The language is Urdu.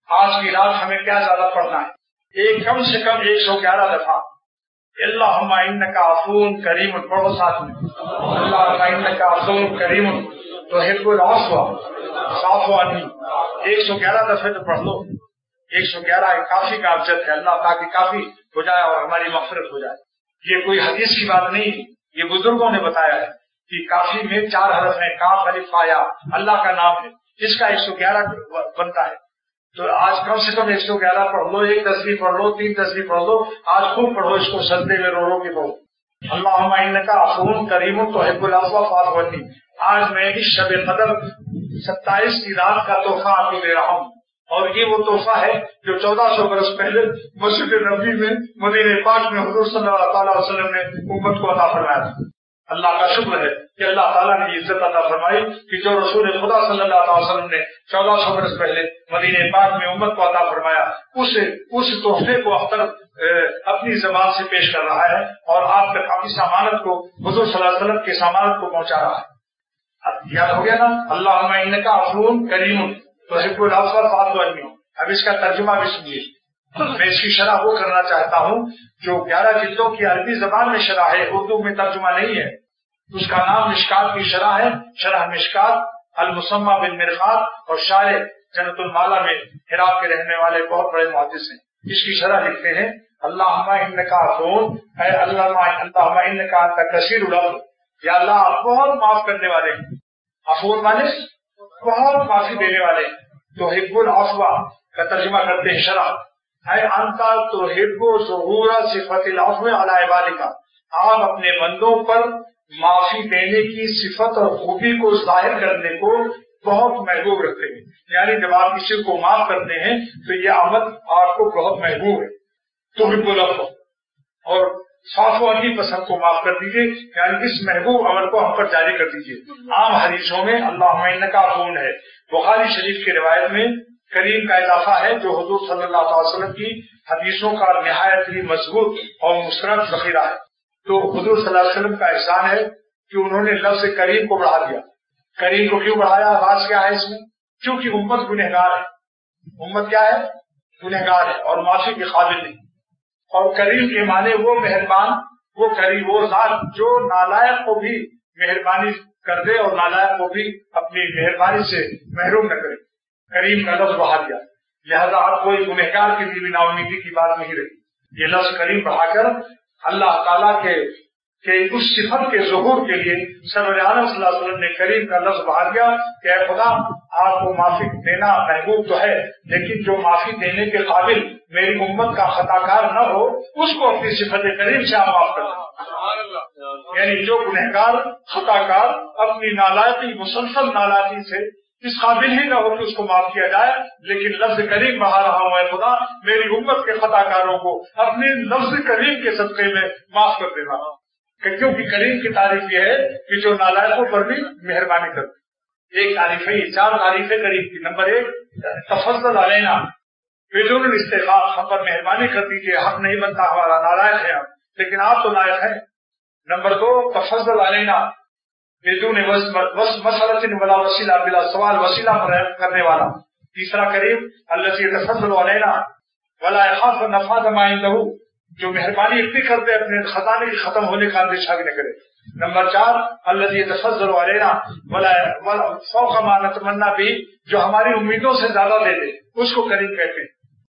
آج کی رات ہمیں کیا زیادہ پڑھنا ہے؟ ایک کم سے کم 111 دفعہ اللہم انکا عفو کریم، پڑھو ساتھ میں، اللہم انکا عفو کریم تحب العفو فاعف عنی، 111 دفعہ تو پڑھ لو۔ 111 کافی کا ابجد ہے، اللہ تاکہ کافی ہو جائے اور ہماری مغفرت ہو جائے۔ یہ کوئی حدیث کی بات نہیں، یہ بزرگوں نے بتایا ہے کہ کافی میں 4 حرف ہیں، کاف الف فا یا، اللہ کا نام ہے، اس کا 111 بنتا ہے۔ تو آج کم سے کم 111 پڑھ لو، 1 تسبیح پڑھ لو، 3 تسبیح پڑھ لو، آج خوب پڑھو اس کو، سجدے میں رو رو کے پڑھو۔ اللہم انکا عفو کریم تحب العفو فاعف عنی۔ آج میں اس شب قدر 27 کی رات کا تحفہ آپ کو دے رہا ہوں، اور یہ وہ تحفہ ہے جو 1400 برس پہلے مسجد نبوی میں مدینہ پاک میں حضور صلی اللہ علیہ وسلم نے امت کو عطا فرمایا تھا۔ اللہ کا شکر ہے کہ اللہ تعالیٰ نے یہ عزت عطا فرمائی کہ جو رسول خدا صلی اللہ علیہ وسلم نے 1400 برس پہلے مدینہ پاک میں امت کو عطا فرمایا، اس تحفے کو اختر اپنی زبان سے پیش کر رہا ہے اور آپ تک اپنی سمانت کو حضور صلی اللہ علیہ وسلم کی سمانت کو پہنچا رہا ہے۔ یاد ہو گیا نا؟ اللہم انکا عفو کریم تحب العفو فاعف عنی۔ اب اس کا ترجمہ بھی سنیے۔ میں اس کی شرح وہ کرنا چاہتا ہوں جو 11 جلدوں کی عربی زبان میں شرح ہے، اردو میں ترجمہ نہیں ہے۔ اس کا نام مشکات کی شرح ہے، شرح مشکات المسمى بالمرقات، اور شارح جنت المالا میں عراق کے رہنے والے بہت بڑے محدث ہیں۔ اس کی شرح لکھتے ہیں اللہم انکا عفو، اے اللہم انکا انت کثیر العفو، یا اللہ آپ بہت معاف کرنے والے ہیں۔ عفو مانے بہت معافی دینے والے ہیں۔ تحب العفو کا ترجمہ کرتے ہیں شرح، اے انت تحب ظہور صفت العفو علی عبادک، آپ اپنے بندوں پر معافی دینے کی صفت اور خوبی کو ظاہر کرنے کو بہت محبوب رکھتے ہیں۔ یعنی جب آپ کسی کو معاف کرتے ہیں تو یہ عمل آپ کو بہت محبوب ہے۔ تحب العفو اور فاعف عنی، بس ہم کو معاف کر دیجیے، یعنی اس محبوب عمل کو ہم پر جاری کر دیجیے۔ عام حدیثوں میں اللہم انکا عفو ہے۔ بخاری شریف کی روایت میں کریم کا اضافہ ہے جو حضور صلی اللہ علیہ وسلم کی حدیثوں کا نہایت ہی مضبوط اور مستند ذخیرہ ہے۔ تو حضور صلی اللہ علیہ وسلم کا احسان ہے کہ انہوں نے لفظ کریم کو بڑھا دیا۔ کریم کو کیوں بڑھایا؟ راز کیا ہے اس میں؟ کیونکہ امت گنہگار ہے، امت کیا ہے؟ گنہگار ہے اور معافی کے قابل نہیں۔ اور کریم کے معنی وہ مہربان، وہ کریم، وہ ذات جو نالائق کو بھی مہربانی کر دے اور نالائق کو بھی اپنی مہربانی سے محروم نہ کرے۔ کریم کا لفظ بڑھا دیا، لہذا اب کوئی گنہگار کے لیے بھی نا امیدی کی بات نہیں رہی۔ یہ لفظ کریم بڑھا کر اللہ تعالیٰ کے اس صفت کے ظہور کے لیے سرور عالم صلی اللہ علیہ وسلم نے کریم کا لفظ بڑھا دیا کہ اے خدا آپ کو معافی دینا محبوب تو ہے، لیکن جو معافی دینے کے قابل میری امت کا خطا کار نہ ہو اس کو اپنی صفت کریم سے آپ معاف کر دیں۔ یعنی جو گنہگار خطا کار اپنی نالائقی، مسلسل نالائقی سے اس قابل ہی نہ ہو کہ اس کو معاف کیا جائے، لیکن لفظ کریم بڑھا رہا ہوں، اے خدا میری امت کے خطا کاروں کو اپنے لفظ کریم کے صدقے میں معاف کر دینا۔ کیونکہ کریم کی تعریف یہ ہے کہ جو نالائقوں پر بھی مہربانی کرتی۔ ایک تعریف ہے، 4 تعریفیں کریم کی۔ نمبر 1 تفضل علینا بدون الاستحقاق، ہم پر مہربانی کر دیجیے، حق نہیں بنتا ہمارا، نالائق ہے ہم، لیکن آپ تو لائق ہیں۔ نمبر 2 تفضل علینا بدون مسئلۃ ولا وسیلہ، بلا سوال وسیلہ کرنے والا۔ تیسرا کریم الذی یتفضل علینا ولا یخاف نفاذ ما عنده، جو مہربانی اتنی کر دے اپنے خزانے کے ختم ہونے کا اندیشہ بھی نہ کرے۔ نمبر 4 الذی یتفضل علینا ولا فوق ما نتمنى به، جو ہماری امیدوں سے زیادہ دے دے، اس کو کریم کہتے ہیں۔